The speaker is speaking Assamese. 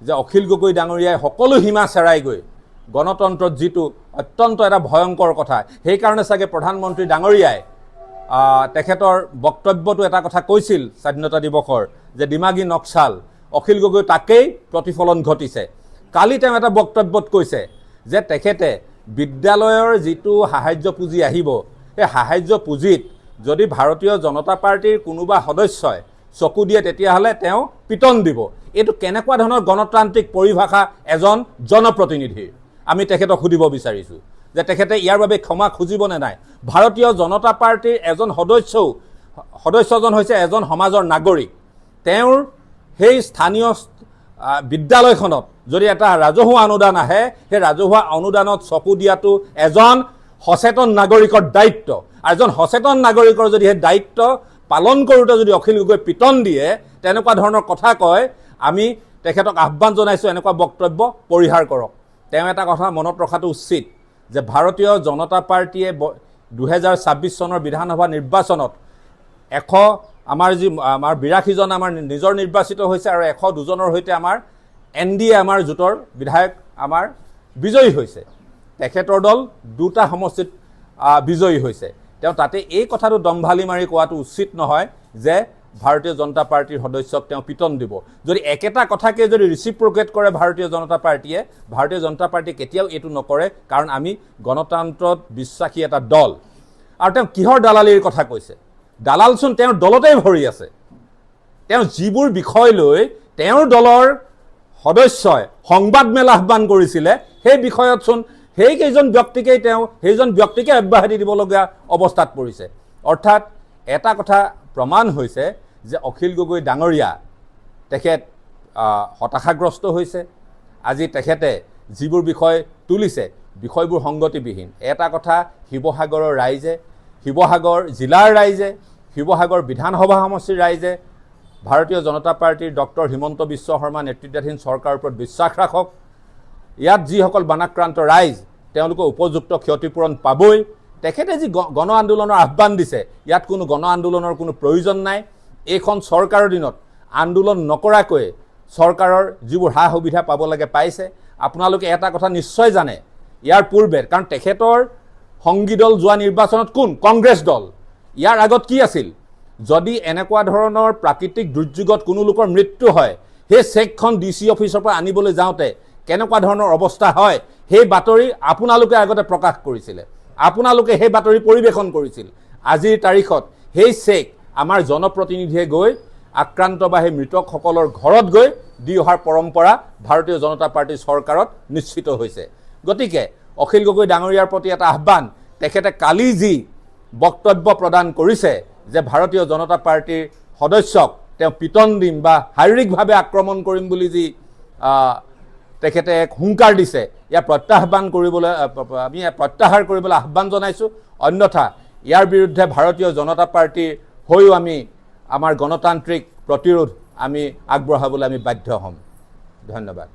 যে অখিল গগৈ ডাঙৰীয়াই সকলো সীমা চেৰাই গৈ গণতন্ত্ৰত যিটো অত্যন্ত এটা ভয়ংকৰ কথা, সেইকাৰণে চাগে প্ৰধানমন্ত্ৰী ডাঙৰীয়াই তেখেতৰ বক্তব্যটো এটা কথা কৈছিল স্বাধীনতা দিৱসৰ, যে দিমাগী নক্সাল অখিল গগৈ তাকেই প্ৰতিফলন ঘটিছে। কালি তেওঁ এটা বক্তব্যত কৈছে যে তেখেতে বিদ্যালয়ৰ যিটো সাহায্য পুঁজি আহিব, সেই সাহায্য পুঁজিত যদি ভাৰতীয় জনতা পাৰ্টিৰ কোনোবা সদস্যই চকু দিয়ে তেতিয়াহ'লে তেওঁ পিটন দিব। এইটো কেনেকুৱা ধৰণৰ গণতান্ত্ৰিক পৰিভাষা এজন জনপ্ৰতিনিধিৰ? আমি তেখেতক সুধিব বিচাৰিছোঁ যে তেখেতে ইয়াৰ বাবে ক্ষমা খুজিবনে নাই। ভাৰতীয় জনতা পাৰ্টিৰ এজন সদস্যজন হৈছে এজন সমাজৰ নাগৰিক। তেওঁৰ সেই স্থানীয় বিদ্যালয়খনত যদি এটা ৰাজহুৱা অনুদান আহে, সেই ৰাজহুৱা অনুদানত চকু দিয়াটো এজন সচেতন নাগৰিকৰ দায়িত্ব। আৰু এজন সচেতন নাগৰিকৰ যদি সেই দায়িত্ব পালন কৰোঁতে যদি অখিল গগৈ পিটন দিয়ে, তেনেকুৱা ধৰণৰ কথা কয়, আমি তেখেতক আহ্বান জনাইছোঁ এনেকুৱা বক্তব্য পৰিহাৰ কৰক। তেওঁ এটা কথা মনত ৰখাটো উচিত যে ভাৰতীয় জনতা পাৰ্টীয়ে 2026 চনৰ বিধানসভা নিৰ্বাচনত আমাৰ 82জন আমাৰ নিজৰ নিৰ্বাচিত হৈছে আৰু 102জনৰ সৈতে আমাৰ NDA আমাৰ জোঁটৰ বিধায়ক আমাৰ বিজয়ী হৈছে। তেখেতৰ দল 2টা সমষ্টিত বিজয়ী হৈছে। তেওঁ তাতে এই কথাটো দম্ভালি মাৰি কোৱাটো উচিত নহয় যে ভাৰতীয় জনতা পাৰ্টিৰ সদস্যক তেওঁ পিটন দিব। যদি একেটা কথাকে যদি ৰিচিপ্ৰকেট কৰে ভাৰতীয় জনতা পাৰ্টীয়ে, ভাৰতীয় জনতা পাৰ্টীয়ে কেতিয়াও এইটো নকৰে, কাৰণ আমি গণতন্ত্ৰত বিশ্বাসী এটা দল। আৰু তেওঁ কিহৰ দালালিৰ কথা কৈছে? দালালচোন তেওঁৰ দলতেই ভৰি আছে। তেওঁ যিবোৰ বিষয় লৈ তেওঁৰ দলৰ সদস্যই সংবাদমেল আহ্বান কৰিছিলে, সেই বিষয়তচোন সেইজন ব্যক্তিকে অব্যাহতি দিবলগীয়া অৱস্থাত পৰিছে। অৰ্থাৎ এটা কথা প্ৰমাণ হৈছে যে অখিল গগৈ ডাঙৰীয়া তেখেত হতাশাগ্ৰস্ত হৈছে। আজি তেখেতে যিবোৰ বিষয় তুলিছে, বিষয়বোৰ সংগতিবিহীন। এটা কথা শিৱসাগৰৰ ৰাইজে, শিৱসাগৰ জিলাৰ ৰাইজে, শিৱসাগৰ বিধানসভা সমষ্টিৰ ৰাইজে ভাৰতীয় জনতা পাৰ্টীৰ ডক্টৰ হিমন্ত বিশ্ব শৰ্মা নেতৃত্বাধীন চৰকাৰৰ ওপৰত বিশ্বাস ৰাখক। ইয়াত যিসকল বানাক্ৰান্ত ৰাইজ, তেওঁলোকে উপযুক্ত ক্ষতিপূৰণ পাবই। তেখেতে যি গণ আন্দোলনৰ আহ্বান দিছে, ইয়াত কোনো গণ আন্দোলনৰ কোনো প্ৰয়োজন নাই। এইখন চৰকাৰৰ দিনত আন্দোলন নকৰাকৈ চৰকাৰৰ যিবোৰ সা সুবিধা পাব লাগে পাইছে। আপোনালোকে এটা কথা নিশ্চয় জানে, ইয়াৰ পূৰ্বে, কাৰণ তেখেতৰ সংগী দল যোৱা নিৰ্বাচনত কোন? কংগ্ৰেছ দল। ইয়াৰ আগত কি আছিল? যদি এনেকুৱা ধৰণৰ প্ৰাকৃতিক দুৰ্যোগত কোনো লোকৰ মৃত্যু হয়, সেই চেকখন DC অফিচৰ পৰা আনিবলৈ যাওঁতে কেনেকুৱা ধৰণৰ অৱস্থা হয়, সেই বাতৰি আপোনালোকে আগতে প্ৰকাশ কৰিছিলে, আপোনালোকে সেই বাতৰি পৰিৱেশন কৰিছিল। আজিৰ তাৰিখত সেই চেক আমাৰ জনপ্ৰতিনিধিয়ে গৈ আক্ৰান্ত বা সেই মৃতকসকলৰ ঘৰত গৈ দি অহাৰ পৰম্পৰা ভাৰতীয় জনতা পাৰ্টীৰ চৰকাৰত নিশ্চিত হৈছে। গতিকে অখিল গগৈ ডাঙৰীয়াৰ প্ৰতি এটা আহ্বান, তেখেতে কালি যি বক্তব্য প্ৰদান কৰিছে যে ভাৰতীয় জনতা পাৰ্টীৰ সদস্যক তেওঁ পিটন দিম বা শাৰীৰিকভাৱে আক্ৰমণ কৰিম বুলি যি তেখেতে এক হুংকাৰ দিছে, ইয়াৰ আমি প্ৰত্যাহাৰ কৰিবলৈ আহ্বান জনাইছোঁ। অন্যথা ইয়াৰ বিৰুদ্ধে ভাৰতীয় জনতা পাৰ্টীৰ হৈও আমি আমাৰ গণতান্ত্ৰিক প্ৰতিৰোধ আমি আগবঢ়াবলৈ আমি বাধ্য হ'ম। ধন্যবাদ।